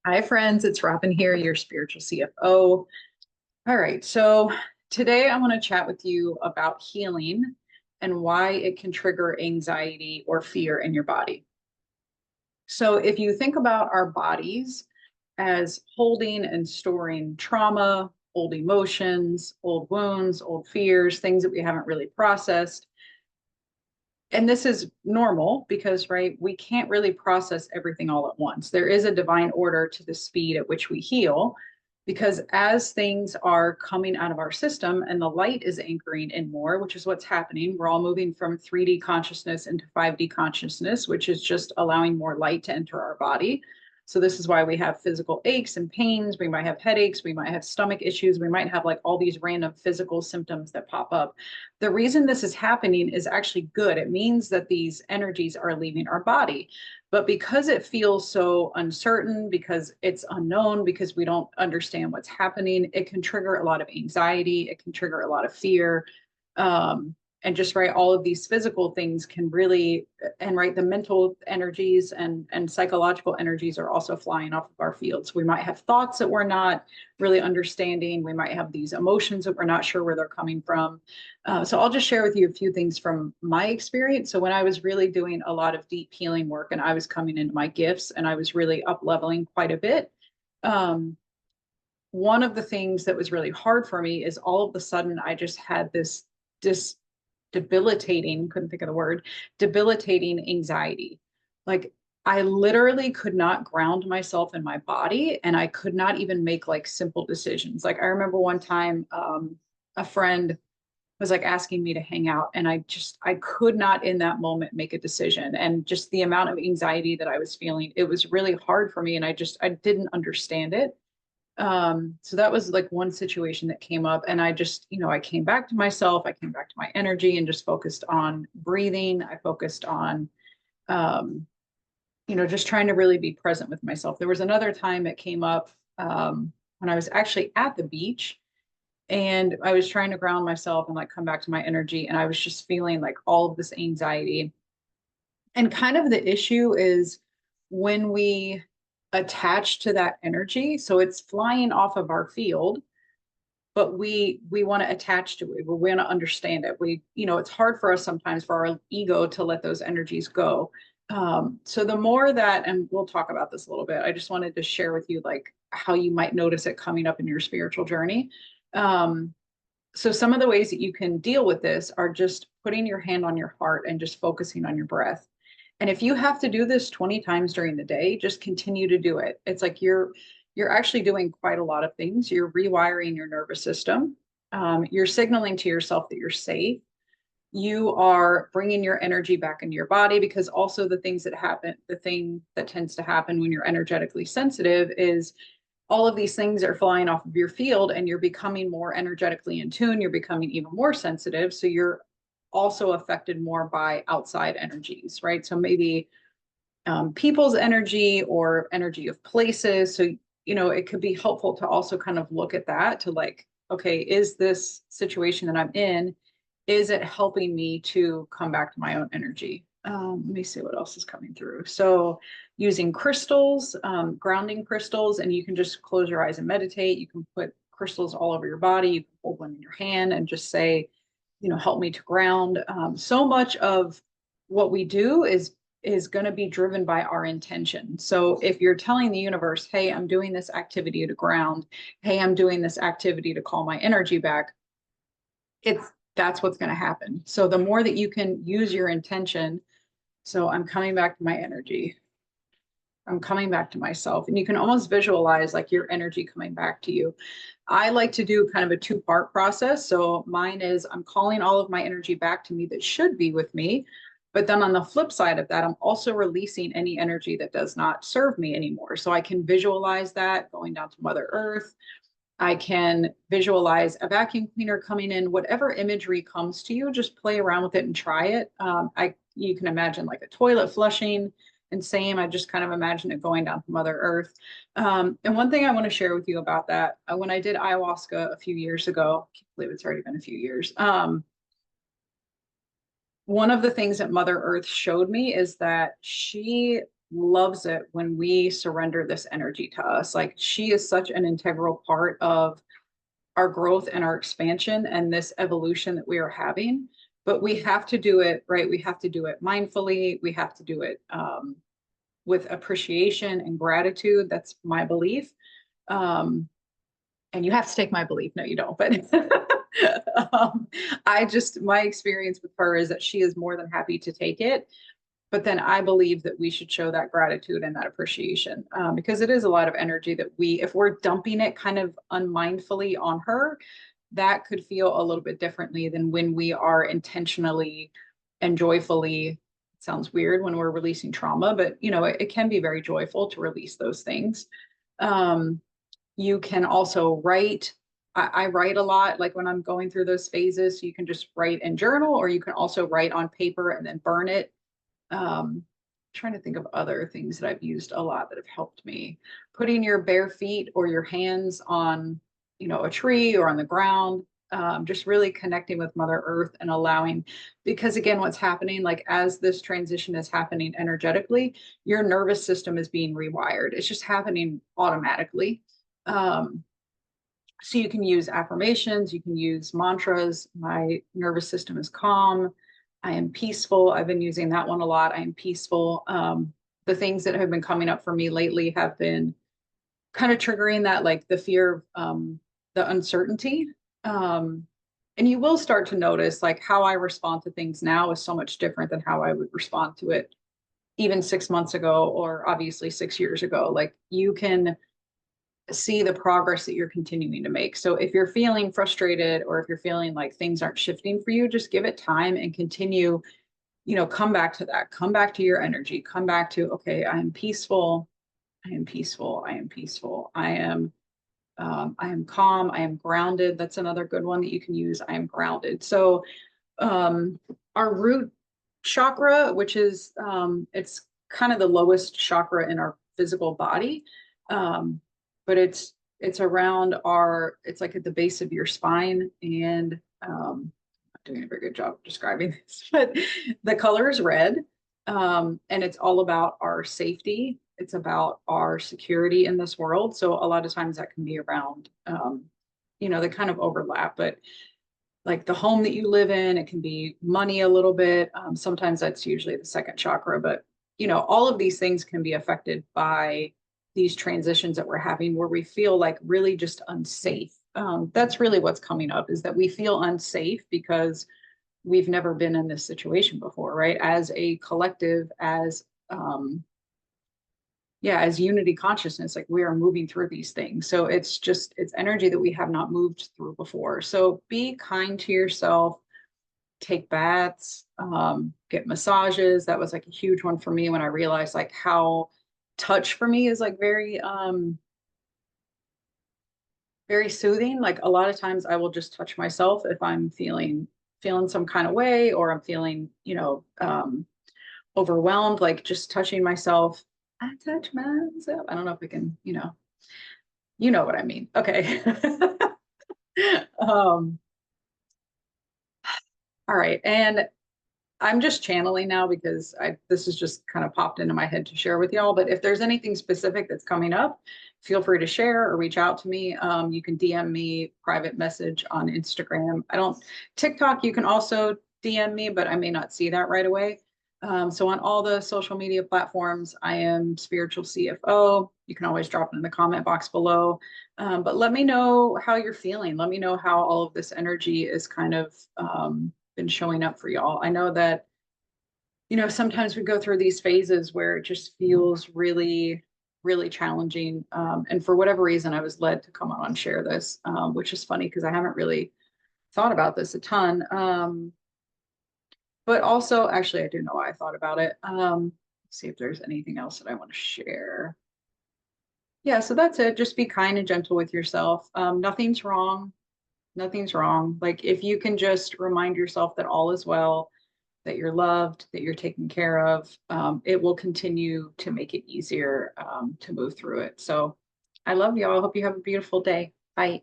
Hi, friends. It's Robin here, your spiritual CFO. All right. So today I want to chat with you about healing and why it can trigger anxiety or fear in your body. So if you think about our bodies as holding and storing trauma, old emotions, old wounds, old fears, things that we haven't really processed, and this is normal because, right, we can't really process everything all at once. There is a divine order to the speed at which we heal, because as things are coming out of our system and the light is anchoring in more, which is what's happening, we're all moving from 3D consciousness into 5D consciousness, which is just allowing more light to enter our body. So this is why we have physical aches and pains. We might have headaches. We might have stomach issues. We might have like all these random physical symptoms that pop up. The reason this is happening is actually good. It means that these energies are leaving our body. But because it feels so uncertain, because it's unknown, because we don't understand what's happening, it can trigger a lot of anxiety. It can trigger a lot of fear. And just right, all of these physical things can really, and right, the mental energies and psychological energies are also flying off of our fields. We might have thoughts that we're not really understanding. We might have these emotions that we're not sure where they're coming from. So I'll just share with you a few things from my experience. So when I was really doing a lot of deep healing work and I was coming into my gifts and I was really up leveling quite a bit, one of the things that was really hard for me is all of a sudden I just had this debilitating, couldn't think of the word, debilitating anxiety. Like I literally could not ground myself in my body and I could not even make like simple decisions. Like I remember one time a friend was like asking me to hang out and I could not in that moment make a decision. And just the amount of anxiety that I was feeling, it was really hard for me. And I didn't understand it. So that was like one situation that came up and I just, I came back to myself, I came back to my energy and just focused on breathing. I focused on, um, just trying to really be present with myself. There was another time it came up, when I was actually at the beach and I was trying to ground myself and like come back to my energy. And I was just feeling like all of this anxiety. And kind of the issue is when we attach to that energy, so it's flying off of our field, but we want to attach to it. We want to understand it. It's hard for us sometimes for our ego to let those energies go. So the more that, and we'll talk about this a little bit, I just wanted to share with you like how you might notice it coming up in your spiritual journey. So some of the ways that you can deal with this are just putting your hand on your heart and just focusing on your breath. And if you have to do this 20 times during the day, just continue to do it. It's like you're actually doing quite a lot of things. You're rewiring your nervous system. You're signaling to yourself that you're safe. You are bringing your energy back into your body because also the things that happen, the thing that tends to happen when you're energetically sensitive is all of these things are flying off of your field and you're becoming more energetically in tune. You're becoming even more sensitive. So you're also affected more by outside energies, right? So maybe people's energy or energy of places. So, it could be helpful to also kind of look at that to like, okay, is this situation that I'm in, is it helping me to come back to my own energy? Let me see what else is coming through. So using crystals, grounding crystals, and you can just close your eyes and meditate. You can put crystals all over your body. You can hold one in your hand and just say, help me to ground. So much of what we do is going to be driven by our intention. So if you're telling the universe, hey, I'm doing this activity to ground, hey, I'm doing this activity to call my energy back, that's what's going to happen. So the more that you can use your intention, so I'm coming back to my energy. I'm coming back to myself. And you can almost visualize like your energy coming back to you. I like to do kind of a two-part process. So mine is I'm calling all of my energy back to me that should be with me. But then on the flip side of that, I'm also releasing any energy that does not serve me anymore. So I can visualize that going down to Mother Earth. I can visualize a vacuum cleaner coming in, whatever imagery comes to you, just play around with it and try it. You can imagine like a toilet flushing and same, I just kind of imagine it going down to Mother Earth. And one thing I want to share with you about that, when I did ayahuasca a few years ago, I can't believe it's already been a few years. One of the things that Mother Earth showed me is that she loves it when we surrender this energy to us. Like she is such an integral part of our growth and our expansion and this evolution that we are having. But we have to do it right. We have to do it mindfully. We have to do it with appreciation and gratitude. That's my belief. And you have to take my belief. No, you don't. But my experience with her is that she is more than happy to take it. But then I believe that we should show that gratitude and that appreciation because it is a lot of energy that if we're dumping it kind of unmindfully on her, that could feel a little bit differently than when we are intentionally and joyfully. It sounds weird when we're releasing trauma, but it can be very joyful to release those things. You can also write. I write a lot, like when I'm going through those phases. So you can just write and journal, or you can also write on paper and then burn it. Trying to think of other things that I've used a lot that have helped me. Putting your bare feet or your hands on, a tree or on the ground, just really connecting with Mother Earth and allowing, because again, what's happening, like as this transition is happening energetically, your nervous system is being rewired. It's just happening automatically. So you can use affirmations, you can use mantras. My nervous system is calm. I am peaceful. I've been using that one a lot. I am peaceful. The things that have been coming up for me lately have been kind of triggering that, like the fear of the uncertainty. And you will start to notice like how I respond to things now is so much different than how I would respond to it even 6 months ago, or obviously 6 years ago. Like you can see the progress that you're continuing to make. So if you're feeling frustrated or if you're feeling like things aren't shifting for you, just give it time and continue, come back to that, come back to your energy, come back to, okay, I am peaceful. I am peaceful. I am peaceful. I am calm. I am grounded. That's another good one that you can use. I am grounded. So our root chakra, which is, it's kind of the lowest chakra in our physical body. But it's around it's like at the base of your spine, and I'm not doing a very good job of describing this, but the color is red, and it's all about our safety. It's about our security in this world. So a lot of times that can be around, they kind of overlap, but like the home that you live in, it can be money a little bit. Sometimes that's usually the second chakra, but all of these things can be affected by these transitions that we're having where we feel like really just unsafe. That's really what's coming up, is that we feel unsafe because we've never been in this situation before, right? As a collective, as unity consciousness, like we are moving through these things. So it's energy that we have not moved through before. So be kind to yourself, take baths, get massages. That was like a huge one for me when I realized like how touch for me is like very very soothing. Like a lot of times I will just touch myself if I'm feeling some kind of way, or I'm feeling overwhelmed, like just touching myself. I touch myself. I don't know if we can, what I mean. Okay. All right. And I'm just channeling now because this has just kind of popped into my head to share with y'all. But if there's anything specific that's coming up, feel free to share or reach out to me. You can DM me, private message on Instagram. TikTok, you can also DM me, but I may not see that right away. So on all the social media platforms, I am Spiritual CFO. You can always drop it in the comment box below. But let me know how you're feeling. Let me know how all of this energy is kind of been showing up for y'all. I know that, sometimes we go through these phases where it just feels really, really challenging. And for whatever reason, I was led to come on and share this, which is funny because I haven't really thought about this a ton. But also, actually, I do know why I thought about it. Let's see if there's anything else that I want to share. Yeah, so that's it. Just be kind and gentle with yourself. Nothing's wrong. Nothing's wrong. Like if you can just remind yourself that all is well, that you're loved, that you're taken care of, it will continue to make it easier to move through it. So I love y'all. I hope you have a beautiful day. Bye.